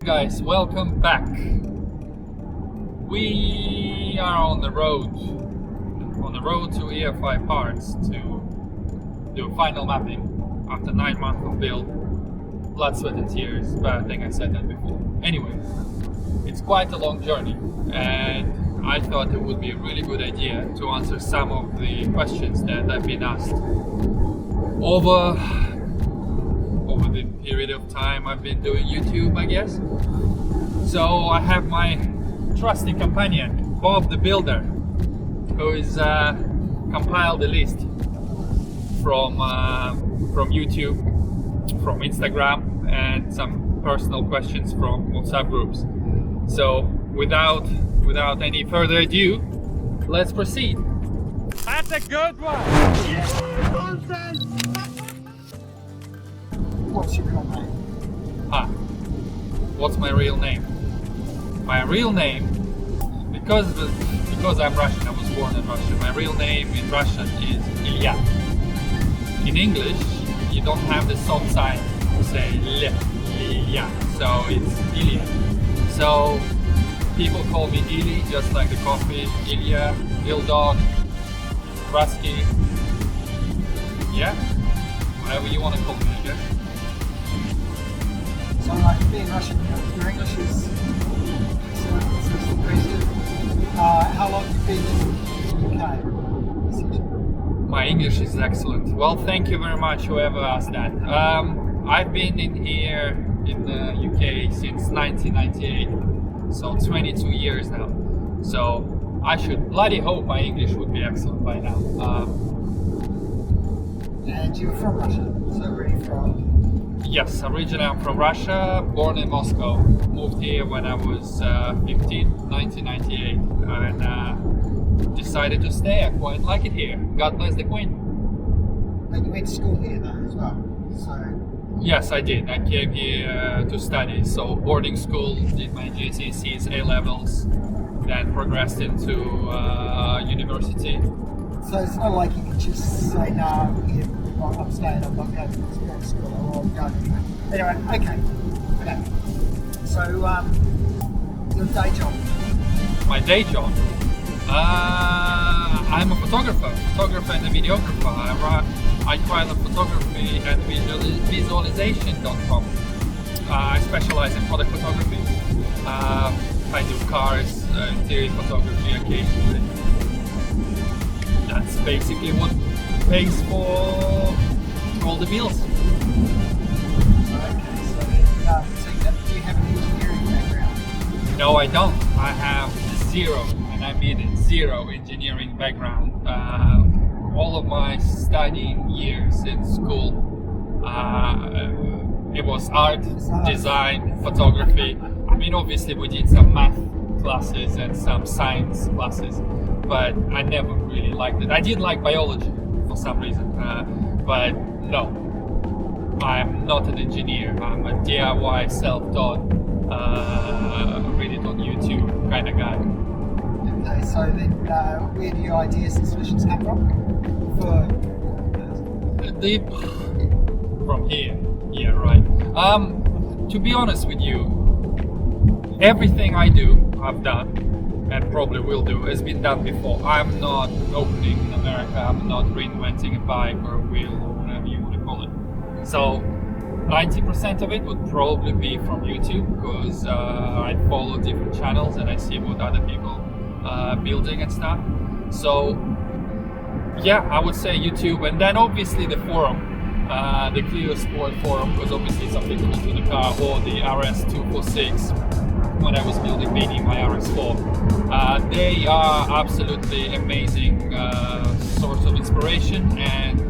Guys, welcome back. We are on the road to EFI parts to do final mapping after 9 months of build, blood, sweat and tears, but I think I said that before. Anyway, it's quite a long journey and I thought it would be a really good idea to answer some of the questions that I've been asked over the period of time I've been doing YouTube, I guess. So I have my trusty companion, Bob the Builder, who is compiled the list from YouTube, from Instagram, and some personal questions from WhatsApp groups. So without any further ado, let's proceed. That's a good one! Yeah. What's your real name? What's my real name? My real name, because I'm Russian, I was born in Russia. My real name in Russian is Ilya. In English, you don't have the soft sign to say Ilya, so it's Ilya. So people call me Ili, just like the coffee, Ilya, Ildog, Rusky. Yeah, whatever you want to call me, I guess. So being Russian, your English is excellent, it's impressive. How long have you been in the UK? My English is excellent. Well, thank you very much whoever asked that. I've been in here in the UK since 1998, so 22 years now. So I should bloody hope my English would be excellent by now. And you're from Russia, so where are you from? Yes, originally I'm from Russia, born in Moscow. Moved here when I was 15, 1998, and decided to stay. I quite like it here. God bless the Queen. And you went to school here though as well, so... Yes, I did. I came here to study. So boarding school, did my GCSEs, A-levels, then progressed into university. So it's not like you can just say, nah, I'm staying, I'm not going to school, or I'm going anyway. Anyway, okay. So, your day job? My day job? I'm a photographer and a videographer. I try the photography and visualization.com. I specialize in product photography. I do cars, interior photography occasionally. That's basically what pays for all the bills. Okay, so do you have an engineering background? No, I don't. I have zero, and I mean it, zero engineering background. All of my studying years in school, it was art, design, photography. I mean, obviously we did some math classes and some science classes, but I never really liked it. I did like biology for some reason, but no, I'm not an engineer. I'm a DIY, self-taught, read it on YouTube kind of guy. Okay, so then where do your ideas and solutions come from? From here, yeah, right. To be honest with you, everything I do, I've done, and probably will do, has been done before. I'm not opening in America, I'm not reinventing a bike or a wheel or whatever you want to call it. So 90% of it would probably be from YouTube, because I follow different channels and I see what other people building and stuff. So yeah, I would say YouTube, and then obviously the forum, the Clio Sport forum, because obviously it's applicable to the car, or the RS246 when I was building maybe my RS4. They are absolutely amazing source of inspiration and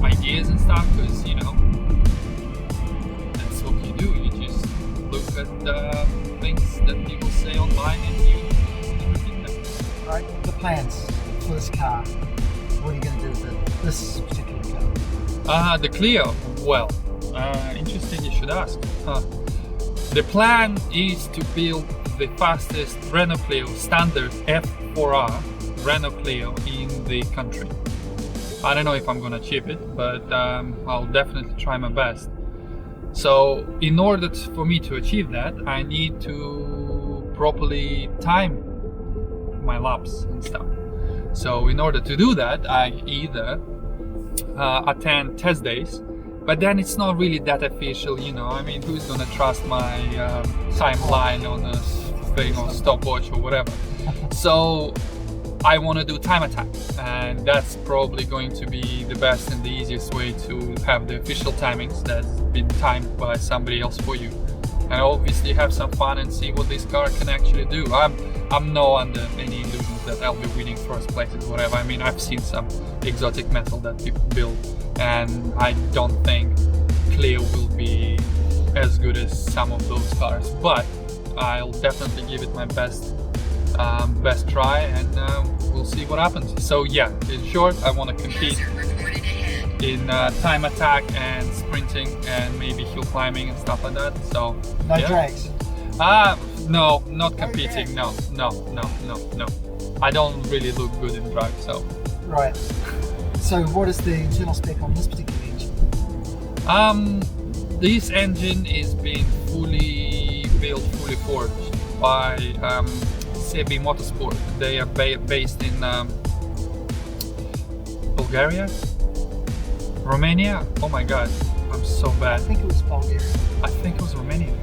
ideas and stuff, because you know, that's what you do. You just look at things that people say online and you repeat them. Right, the plans for this car. What are you going to do with this particular car? The Clio. Well, interesting you should ask. The plan is to build the fastest Renault Clio standard F4R Renault Clio in the country. I don't know if I'm gonna achieve it, but I'll definitely try my best. So in order for me to achieve that, I need to properly time my laps and stuff. So in order to do that, I either attend test days, but then it's not really that official, you know. I mean, who's gonna trust my timeline on a thing or stopwatch or whatever? So I want to do time attack, and that's probably going to be the best and the easiest way to have the official timings that's been timed by somebody else for you, and obviously have some fun and see what this car can actually do. I'm not under any illusions that I'll be winning first places, whatever. I mean, I've seen some exotic metal that people build, and I don't think Clio will be as good as some of those cars, but I'll definitely give it my best try, and we'll see what happens. So yeah, in short, I want to compete in time attack and sprinting and maybe hill climbing and stuff like that. So no yeah. drags. No, not competing. No. I don't really look good in drag, so. Right. So what is the internal spec on this particular engine? This engine is being fully built, fully forged by Sebi Motorsport. They are based in Bulgaria? Romania? Oh my god, I'm so bad. I think it was Bulgaria. I think it was Romania.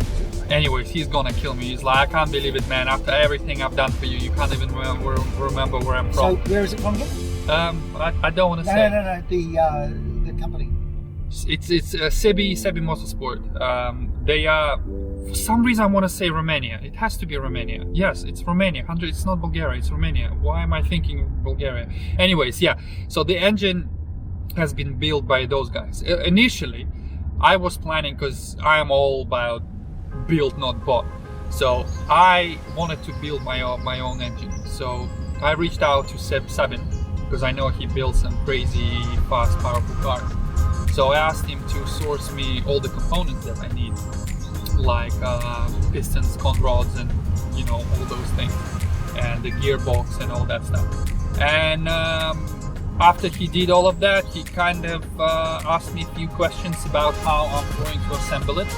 Anyways, he's gonna kill me. He's like, I can't believe it, man. After everything I've done for you, you can't even remember where I'm from. So where is it from again? I don't want to say. No. The company. It's Sebi Motorsport. They are, for some reason I want to say Romania. It has to be Romania. Yes, it's Romania. It's not Bulgaria, it's Romania. Why am I thinking Bulgaria? Anyways, yeah. So the engine has been built by those guys. Initially, I was planning, because I am all about build, not bought. So I wanted to build my own engine. So I reached out to Sabin, because I know he builds some crazy, fast, powerful cars. So I asked him to source me all the components that I need, like pistons, con rods, and you know, all those things, and the gearbox and all that stuff. And after he did all of that, he kind of asked me a few questions about how I'm going to assemble it.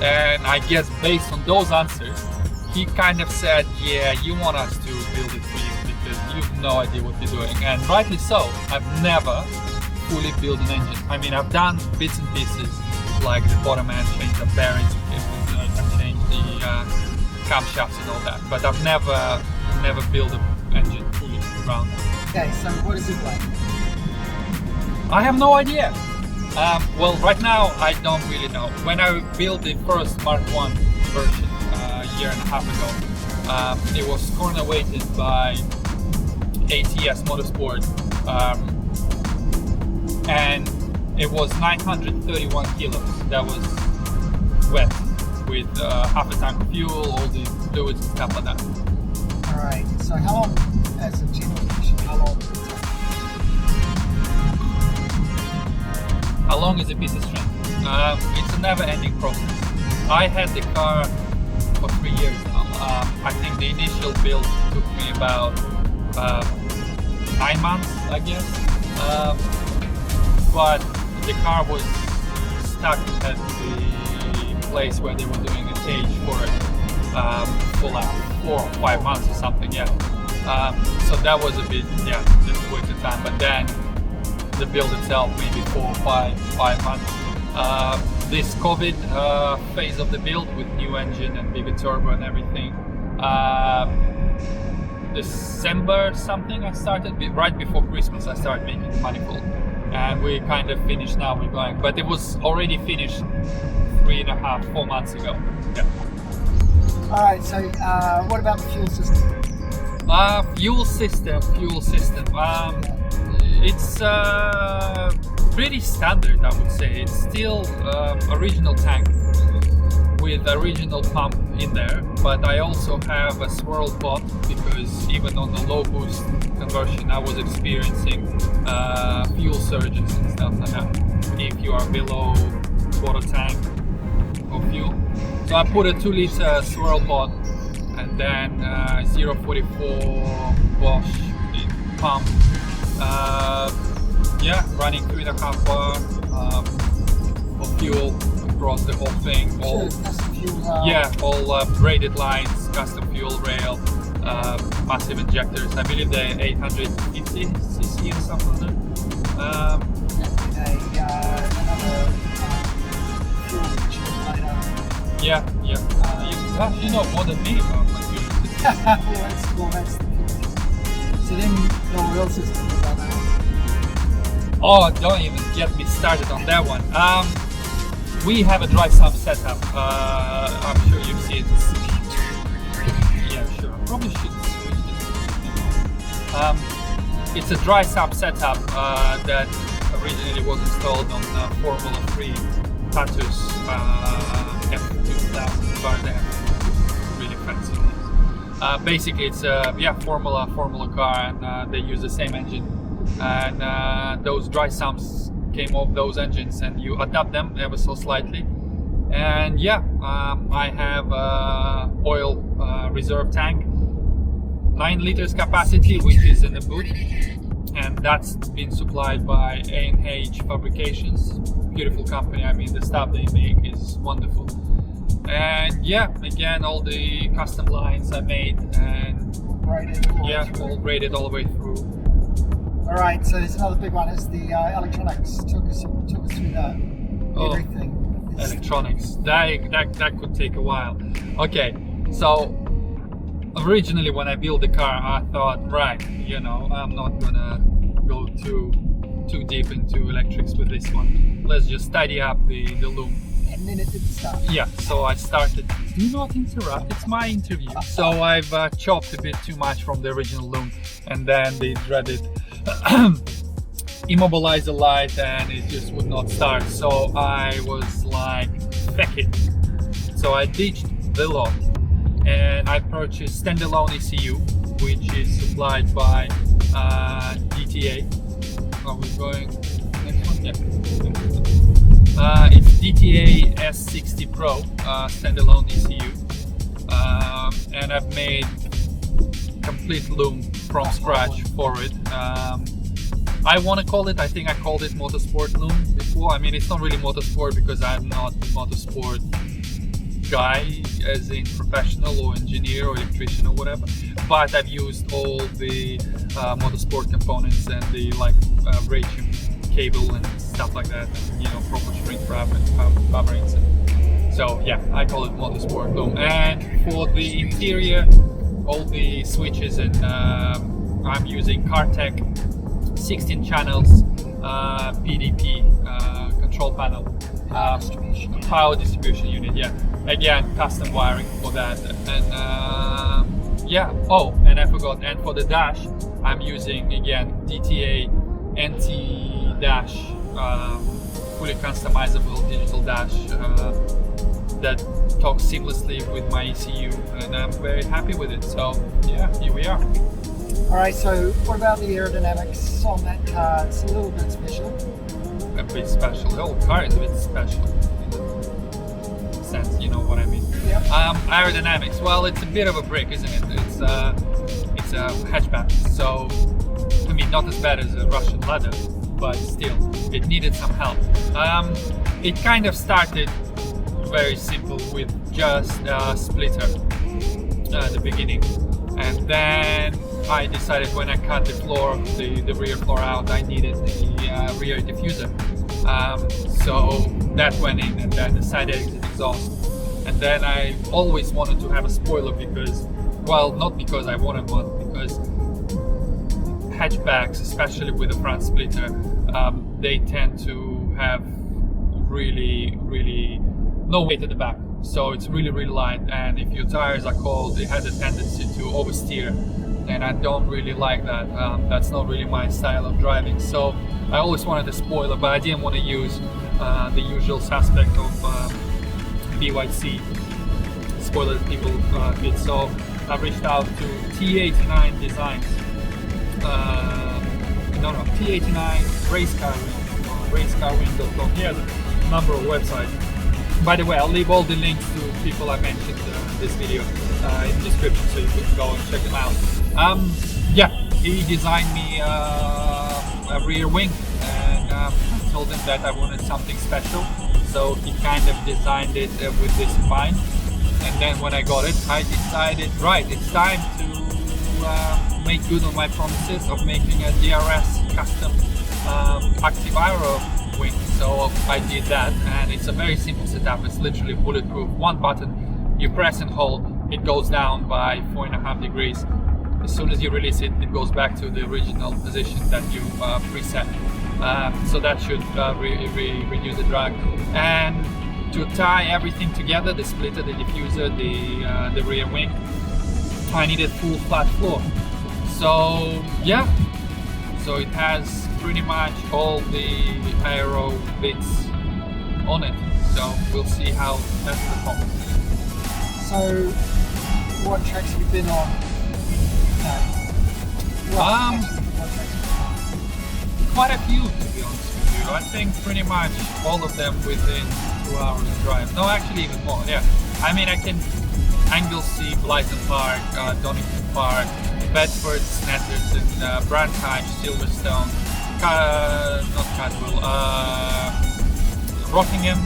And I guess based on those answers, he kind of said, yeah, you want us to build it for you because you have no idea what you're doing. And rightly so. I've never fully built an engine. I mean, I've done bits and pieces, like the bottom end, change the bearings, I've changed the camshafts and all that, but I've never built an engine fully around. Okay, so what is it like? I have no idea. Well, right now I don't really know. When I built the first Mark 1 version a year and a half ago, it was corner weighted by ATS Motorsport, and it was 931 kilos. That was wet with half a tank of fuel, all the fluids and stuff like that. Alright, so how long, as a general condition, how long did it take? How long is a piece of string? It's a never-ending process. I had the car for 3 years now. I think the initial build took me about 9 months, I guess. But the car was stuck at the place where they were doing a cage for it for like 4 or 5 months or something, yeah. So that was a bit, yeah, just a waste of time. But then the build itself, maybe 4 or 5 months. This COVID phase of the build with new engine and bigger turbo and everything, December something I started, right before Christmas I started making the manifold, and we kind of finished now, we're going, but it was already finished 3.5, 4 months ago. Yeah. Alright, so what about the fuel system? Fuel system. It's pretty standard, I would say. It's still original tank with original pump in there, but I also have a swirl pot because even on the low boost conversion I was experiencing fuel surges and stuff like that if you are below quarter tank of fuel. So I put a 2-liter swirl pot and then 0.44 Bosch pump. Yeah, running 3.5 bar of fuel across the whole thing. All, custom fuel. yeah, all braided lines, custom fuel rail, massive injectors. I believe they're 850 cc or something like that. Another fuel injector. Yeah. You know more than me about my fuel system. That's the fuel. So then the oil system is on that. Oh, don't even get me started on that one. We have a dry sump setup. I'm sure you've seen this. Yeah, sure. I probably should switch this. It's a dry sump setup that originally was installed on Formula 3 Tatus F2000 car. They have really fancy names. Basically, it's a Formula car, and they use the same engine. And those dry sumps came off those engines, and you adapt them ever so slightly. And I have oil reserve tank, 9 liters capacity, which is in the boot, and that's been supplied by A&H Fabrications. Beautiful company. I mean, the stuff they make is wonderful. And again, all the custom lines I made, and all braided all the way through. All right, so there's another big one. It's the electronics. Took us through that. Oh, everything. Electronics. That could take a while. Okay, so originally when I built the car, I thought, right, I'm not gonna go too deep into electrics with this one. Let's just tidy up the loom. And then it didn't start. Yeah, so I started. Do not interrupt. It's my interview. So I've chopped a bit too much from the original loom, and then the dreaded immobilizer light, and it just would not start. So I was like, feck it. So I ditched the lot and I purchased standalone ECU, which is supplied by DTA. Are we going next one? Yeah. It's DTA S60 Pro standalone ECU, and I've made complete loom from scratch for it. I want to call it, I think I called it motorsport loom before. I mean, it's not really motorsport because I'm not a motorsport guy, as in professional or engineer or electrician or whatever, but I've used all the motorsport components and the brachium cable and stuff like that, proper shrink wrap and coverings. So I call it motorsport loom. And for the interior, all the switches, and I'm using Cartec 16 channels PDP control panel, power distribution unit. Again, custom wiring for that. And and I forgot. And for the dash, I'm using again DTA NT dash, fully customizable digital dash that talks seamlessly with my ECU, and I'm very happy with it. So here we are. All right, so what about the aerodynamics on that car? It's a little bit special. A bit special. The whole car is a bit special in the sense, you know what I mean. Yep. Aerodynamics. Well, it's a bit of a brick, isn't it? It's a hatchback. So I mean, not as bad as a Russian ladder, but still, it needed some help. It kind of started very simple with just a splitter at the beginning, and then I decided when I cut the floor, the rear floor out, I needed the rear diffuser. So that went in, and then the side exit exhaust. And then I always wanted to have a spoiler because, well, not because I wanted one, because hatchbacks, especially with a front splitter, they tend to have really no weight at the back. So it's really light, and if your tires are cold, it has a tendency to oversteer, and I don't really like that. That's not really my style of driving. So I always wanted a spoiler, but I didn't want to use the usual suspect of BYC spoiler that people fit. So I reached out to T89 Designs. T89 racecarwing.com. He has a number of websites. By the way, I'll leave all the links to people I mentioned in this video in the description, so you can go and check them out. He designed me a rear wing, and I told him that I wanted something special. so he kind of designed it with this in mind. And then when I got it, I decided, right, it's time to make good on my promises of making a DRS custom active Aero wing. So I did that, and it's a very simple setup. It's literally bulletproof. One button, you press and hold, it goes down by 4.5 degrees. As soon as you release it, it goes back to the original position that you preset. So that should reduce the drag. And to tie everything together, the splitter, the diffuser, the rear wing, I needed full flat floor. So yeah, so it has pretty much all the Aero bits on it. So we'll see how that performs. So what tracks have you been on? Quite a few, to be honest with you. I think pretty much all of them within 2 hours drive. No, actually even more, yeah. I mean, I can Anglesey, Blyton Park, Donington Park, Bedford, Snetterton, Brantheim, Silverstone, not Cadwell, Rockingham.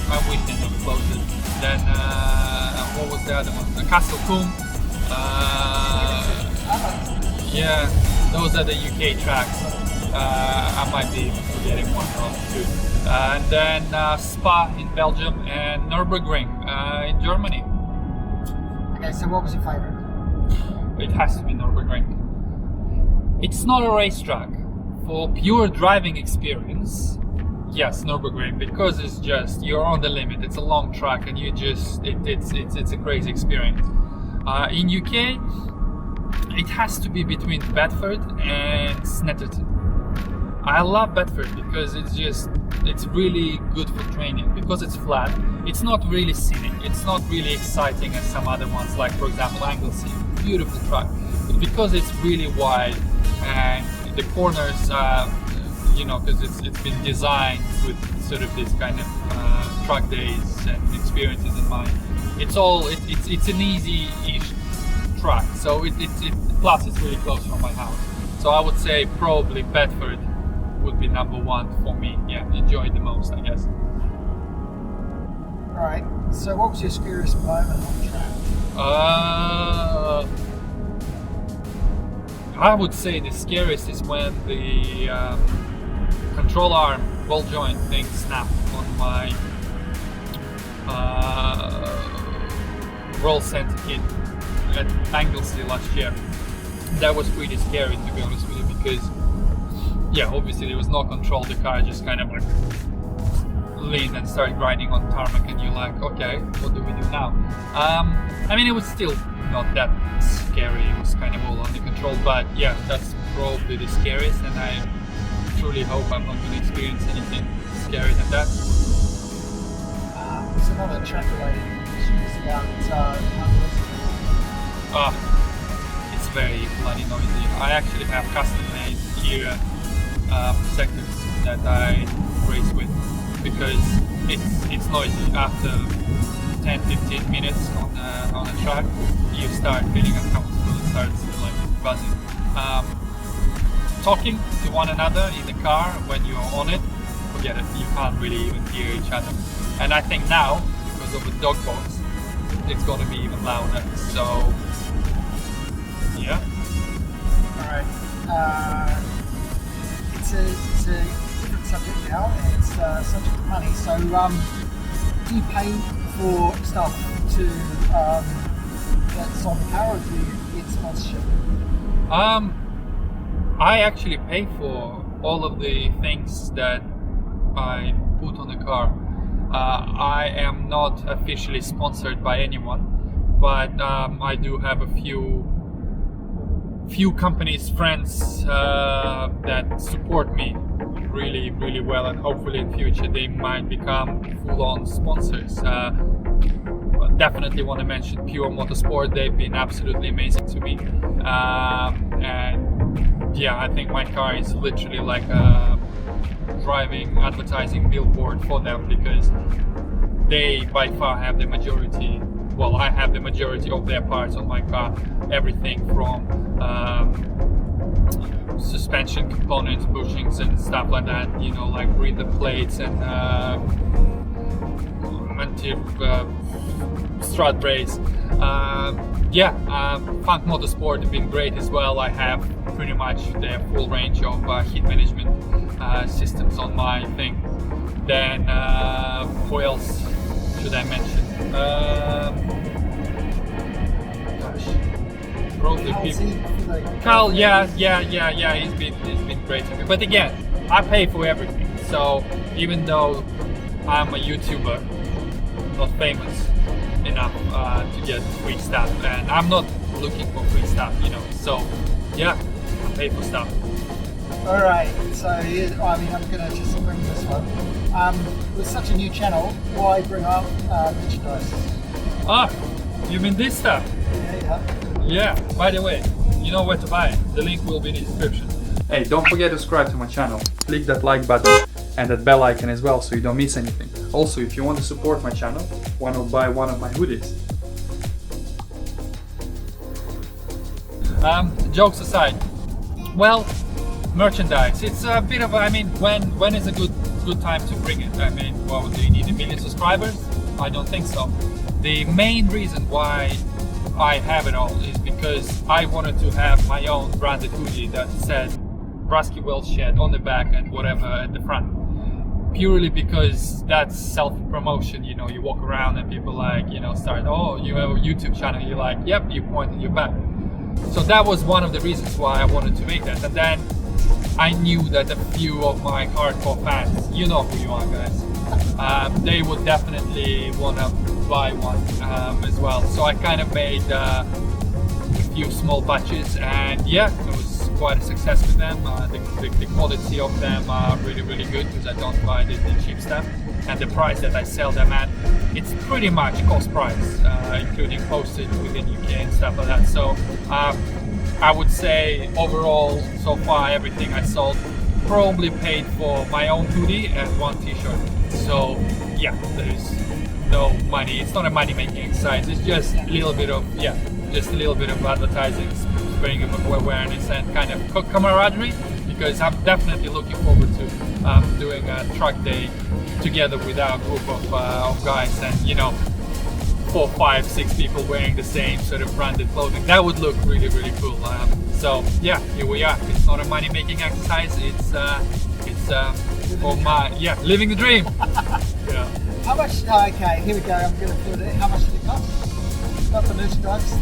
I wish they never closed it. Then, what was the other one? Castle Combe. Yeah, those are the UK tracks. I might be forgetting one or two. And then Spa in Belgium and Nürburgring in Germany. Okay, so what was your favourite? It has to be Nürburgring. It's not a racetrack. For pure driving experience, yes, Nürburgring, because it's just, you're on the limit. It's a long track and you just, it's a crazy experience. In UK, it has to be between Bedford and Snetterton. I love Bedford because it's really good for training, because it's flat. It's not really scenic. It's not really exciting as some other ones, like for example Anglesey, beautiful track. But because it's really wide and the corners, because it's been designed with sort of this kind of track days and experiences in mind. It's an easy-ish track. So plus it's really close from my house. So I would say probably Bedford would be number one for me. Yeah, enjoyed the most, I guess. Alright, so what was your scariest moment on track? I would say the scariest is when the control arm ball joint thing snapped on my roll center kit at Anglesey last year. That was pretty scary, to be honest with you, because yeah, obviously there was no control. The car just kind of like leaned and started grinding on tarmac, and you're like, okay, what do we do now? I mean, it was still not that scary. It was kind of all under control, but yeah, that's probably the scariest, and I truly hope I'm not going to experience anything scarier than that. There's another track-related issues about it's very bloody noisy. I actually have custom-made ear sectors that I race with, because it's noisy. After 10-15 minutes on a track, you start feeling uncomfortable. It starts like buzzing. Talking to one another in the car when you're on it, forget it. You can't really even hear each other. And I think now, because of the dog box, it's going to be even louder. So yeah. Alright. It's a different subject now, and it's subject to money. So, do you pay for stuff that's on the car, or do you get sponsorship? I actually pay for all of the things that I put on the car. I am not officially sponsored by anyone, but I do have a few companies, friends that support me really, really well, and hopefully in future they might become full-on sponsors. Definitely want to mention Pure Motorsport. They've been absolutely amazing to me, and yeah, I think my car is literally like a driving advertising billboard for them, because they by far have the majority. Well, I have the majority of their parts on my car. Everything from suspension components, bushings and stuff like that, like breather plates and alternative strut brace. Funk Motorsport have been great as well. I have pretty much the full range of heat management systems on my thing. Then who else should I mention? Probably people. Carl, yeah, he's been great to me. But again, I pay for everything. So even though I'm a YouTuber, not famous enough to get free stuff, and I'm not looking for free stuff, you know. So yeah, I pay for stuff. All right. So I'm gonna just bring this one. With such a new channel, why bring up merchandise? Ah, you mean this stuff? Yeah. Yeah, by the way, you know where to buy it. The link will be in the description. Hey, don't forget to subscribe to my channel. Click that like button and that bell icon as well so you don't miss anything. Also, if you want to support my channel, why not buy one of my hoodies? Jokes aside, well, merchandise. It's a bit of, when is a good time to bring it? I mean, well, do you need 1 million subscribers? I don't think so. The main reason why I have it all is because I wanted to have my own branded hoodie that said ruskiweldshit on the back and whatever at the front. Purely because that's self-promotion, you know, you walk around and people like, you know, start, oh, you have a YouTube channel, you're like, yep, you point at your back. So that was one of the reasons why I wanted to make that. And then I knew that a few of my hardcore fans, you know who you are, guys, they would definitely want to buy one as well. So I kind of made a few small batches, and yeah, it was quite a success with them. The quality of them are really good because I don't buy the cheap stuff, and the price that I sell them at, it's pretty much cost price, including postage within UK and stuff like that. So I would say overall so far everything I sold probably paid for my own hoodie and one t-shirt. So yeah, there's no money. It's not a money making exercise. It's just a little bit of advertising, spreading of awareness and kind of camaraderie, because I'm definitely looking forward to doing a truck day together with our group of guys, and you know, 4, 5, 6 people wearing the same sort of branded clothing. That would look really cool. So yeah, here we are. It's not a money making exercise. It's living the dream. Yeah. How much? Okay, here we go. I'm going to put it. How much did it cost? Not the merchandise.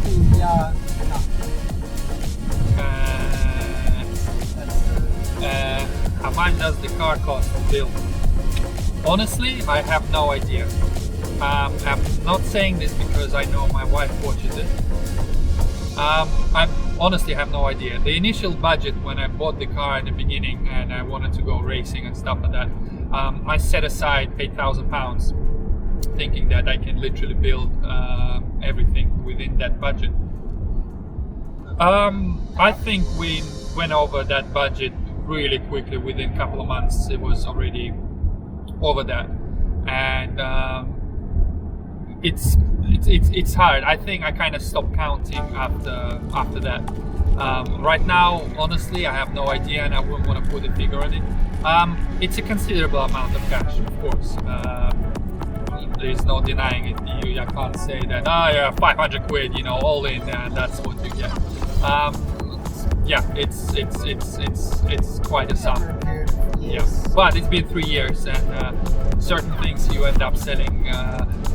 How much does the car cost to build? Honestly, I have no idea. I'm not saying this because I know my wife watches it. I honestly have no idea. The initial budget when I bought the car in the beginning and I wanted to go racing and stuff like that, I set aside £8,000, thinking that I can literally build everything within that budget. I think we went over that budget really quickly. Within a couple of months, it was already over that, and it's hard. I think I kind of stopped counting after that. Right now, honestly, I have no idea, and I wouldn't want to put a figure on it. It's a considerable amount of cash, of course. There is no denying it. I can't say that, 500 quid, you know, all in, and that's what you get. Yeah, it's quite a sum. Yeah, but it's been 3 years, and certain things you end up selling,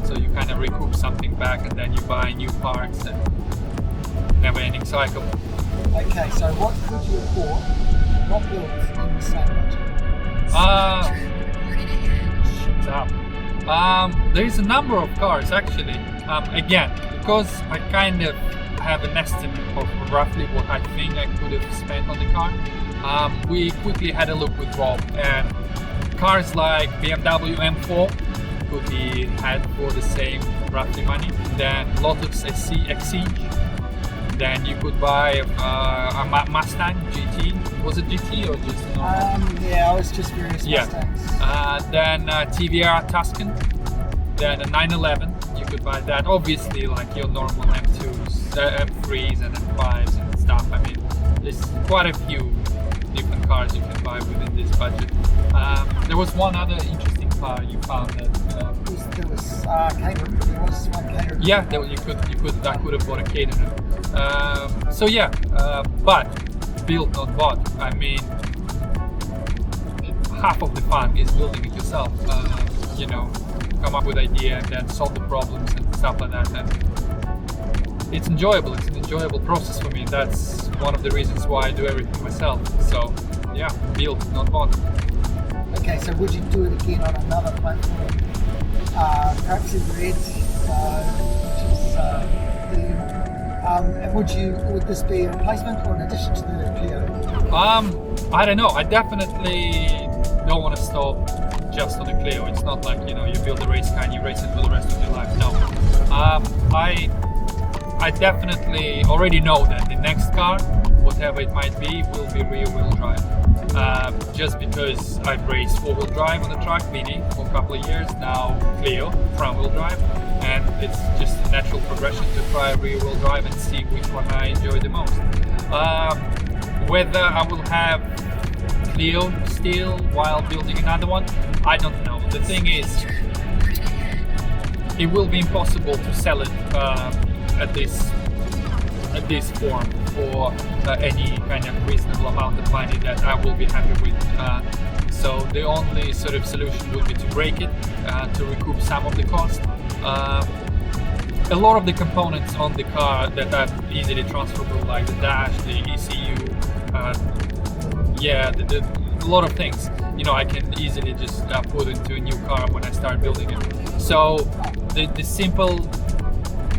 so you kind of recoup something back, and then you buy new parts, and never-ending cycle. Okay, so what could you afford not built in the same budget? Shut up. There is a number of cars actually. Again, because I kind of have an estimate of roughly what I think I could have spent on the car. We quickly had a look with Rob, and cars like BMW M4 could be had for the same roughly money. Then Lotus Exige. Then you could buy a Mustang GT. Was it GT or just? Yeah, I was just curious. Yeah. Then TVR Tuscan. Then a 911. You could buy that. Obviously, like your normal M2s, M3s, and M5s and stuff. I mean, there's quite a few different cars you can buy within this budget. There was one other interesting car you found that there was Cayman. There was one Cayman. Yeah, I could have bought a Cayman. So yeah, but built not bought. I mean, half of the fun is building it yourself. You know, come up with idea and then solve the problems and stuff like that. And it's enjoyable. It's an enjoyable process for me. That's one of the reasons why I do everything myself. So yeah, build, not bought. Okay, so would you do it again on another platform? Perhaps in red, which is and would this be a replacement or an addition to the Clio? I don't know. I definitely don't want to stop just on the Clio. It's not like, you know, you build a race car and you race it for the rest of your life. No. I definitely already know that the next car, whatever it might be, will be rear-wheel drive. Just because I've raced four-wheel drive on the truck, Mini, for a couple of years, now Clio, front-wheel drive, and it's just a natural progression to try rear-wheel drive and see which one I enjoy the most. Whether I will have Clio still while building another one, I don't know. The thing is, it will be impossible to sell it at this form for any kind of reasonable amount of money that I will be happy with. So the only sort of solution would be to break it to recoup some of the cost. A lot of the components on the car that are easily transferable, like the dash, the ECU, a lot of things, you know, I can easily just put into a new car when I start building it. So the simple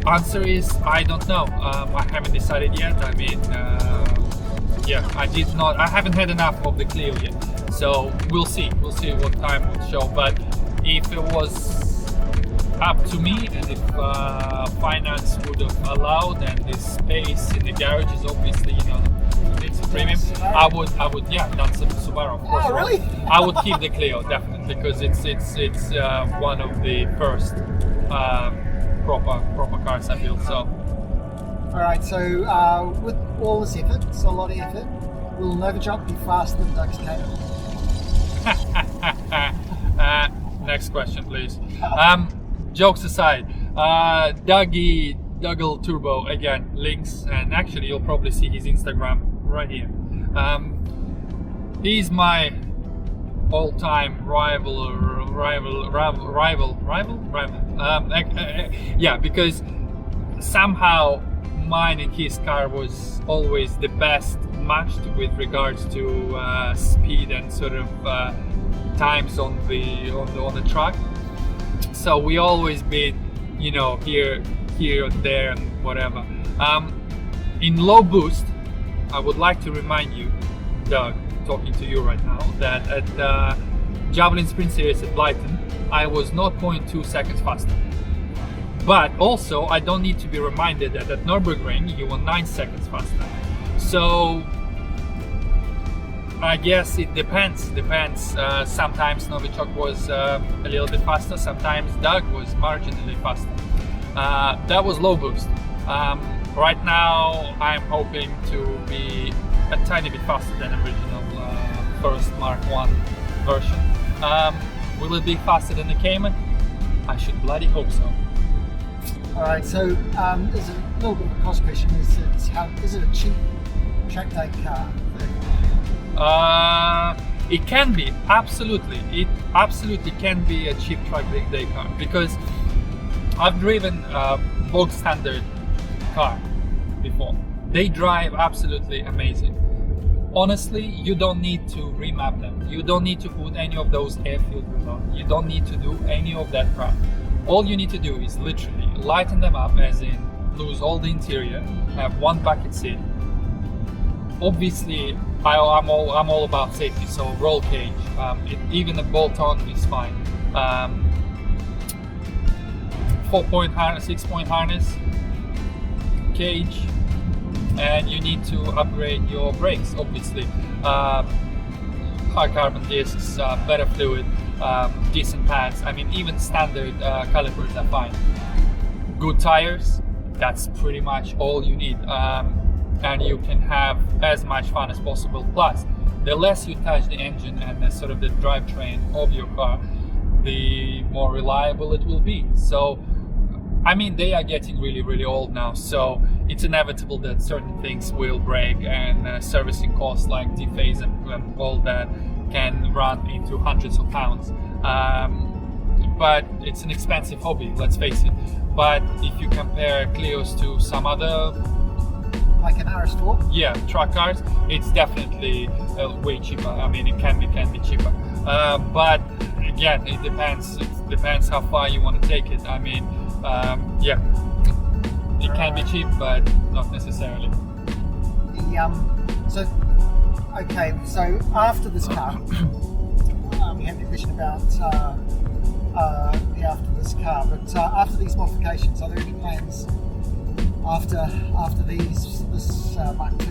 answer is I don't know. I haven't decided yet. I mean, I haven't had enough of the Clio yet. So we'll see what time will show. But if it was up to me, and if finance would have allowed, and the space in the garage is obviously, you know, it's a premium, I would, that's a Subaru, of course. Oh, really? I would keep the Clio definitely, because it's one of the first proper cars I built. So. All right. So with all this effort, it's a lot of effort. Will Nova Jump be faster than Doug's Cayman? Next question, please. Jokes aside, Dougal Turbo, again, links, and actually you'll probably see his Instagram right here. He's my all-time rival. Yeah, because somehow mine and his car was always the best matched with regards to speed and sort of times on the track. So we always been, you know, here and there and whatever. In low boost, I would like to remind you, Doug, talking to you right now, that at Javelin Sprint Series at Blyton, I was 0.2 seconds faster. But also, I don't need to be reminded that at Nürburgring, you were 9 seconds faster. So I guess it depends. Sometimes Novichok was a little bit faster, sometimes Doug was marginally faster. That was low boost. Right now I'm hoping to be a tiny bit faster than original first Mark 1 version. Will it be faster than the Cayman? I should bloody hope so. Alright, so there's a little bit of a cost question. Is it a cheap track day car? It can be, absolutely. It absolutely can be a cheap track day car, because I've driven a bog standard car before. They drive absolutely amazing. Honestly, you don't need to remap them. You don't need to put any of those air filters on. You don't need to do any of that crap. All you need to do is literally lighten them up, as in lose all the interior, have one bucket seat. Obviously, I'm all about safety, so roll cage. Even a bolt-on is fine. 4-point harness, 6-point harness, cage, and you need to upgrade your brakes. Obviously, hard carbon discs, better fluid, decent pads. I mean, even standard calipers are fine. Good tires. That's pretty much all you need. And you can have as much fun as possible. Plus, the less you touch the engine and the sort of the drivetrain of your car, the more reliable it will be. So, I mean, they are getting really, really old now, so it's inevitable that certain things will break, and servicing costs like dephase and all that can run into hundreds of pounds. But it's an expensive hobby, let's face it. But if you compare Clios to some other, like an RS4? Yeah, truck cars, it's definitely way cheaper. I mean, it can be cheaper. But again, it depends. It depends how far you want to take it. I mean, yeah, it can be cheap, but not necessarily. So after this car, we had the question about after this car, but after these modifications, are there any plans after this Mark II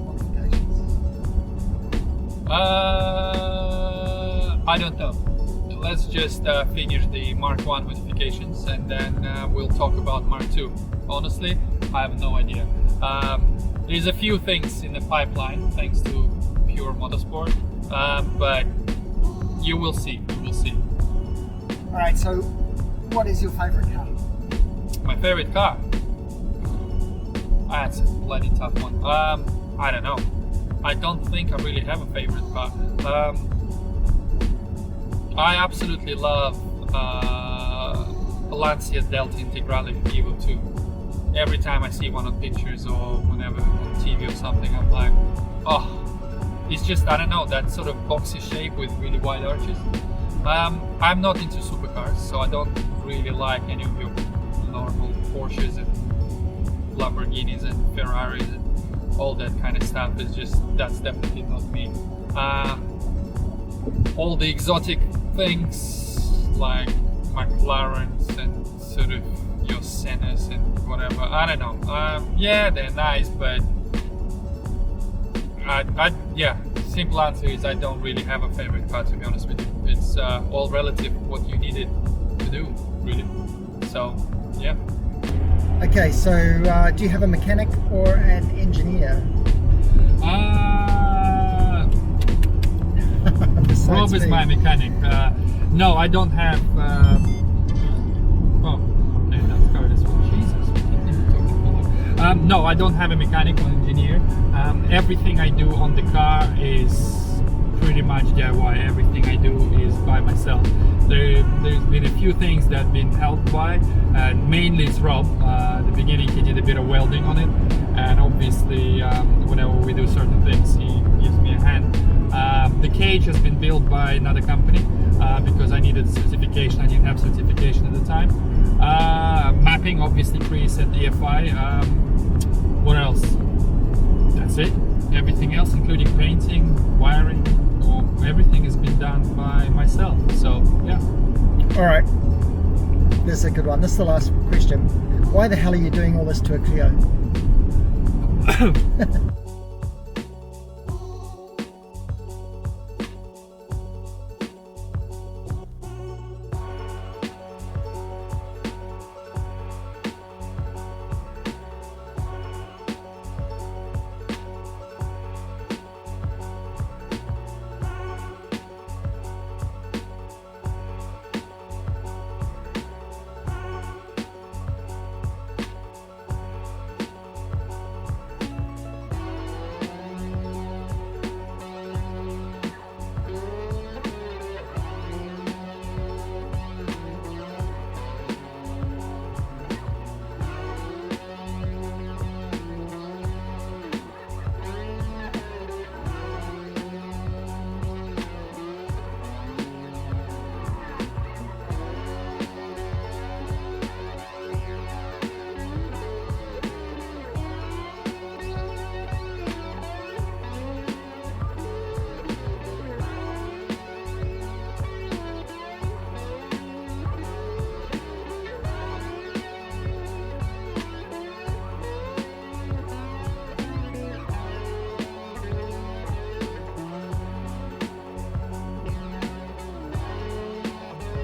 modifications? I don't know. Let's just finish the Mark I modifications, and then we'll talk about Mark II. Honestly, I have no idea. There's a few things in the pipeline thanks to Pure Motorsport, but you will see. All right. So, what is your favorite car? My favorite car? That's a bloody tough one. I don't know. I don't think I really have a favorite car. I absolutely love Lancia Delta Integrale Evo 2. Every time I see one on pictures or whenever on TV or something, I'm like, oh, it's just, I don't know, that sort of boxy shape with really wide arches. I'm not into supercars, so I don't really like any of your normal Porsches and Lamborghinis and Ferraris and all that kind of stuff. It's just, that's definitely not me. All the exotic things like McLarens and sort of your Sennas and whatever, I don't know. Yeah, they're nice, but yeah, simple answer is I don't really have a favorite car, to be honest with you. It's all relative what you need it to do, really. So, yeah. Okay, so do you have a mechanic or an engineer? Rob is my mechanic. No, I don't have. Oh, okay, that's covered as well. Jesus. No, I don't have a mechanic or engineer. Everything I do on the car is pretty much DIY. Everything I do is by myself. There's been a few things that have been helped by, and mainly it's Rob. At the beginning he did a bit of welding on it, and obviously whenever we do certain things he gives me a hand. The cage has been built by another company because I needed certification. I didn't have certification at the time. Mapping, obviously preset EFI. What else? That's it. Everything else, including painting, wiring, everything has been done by myself. So yeah. All right. This is a good one. This is the last question. Why the hell are you doing all this to a Clio?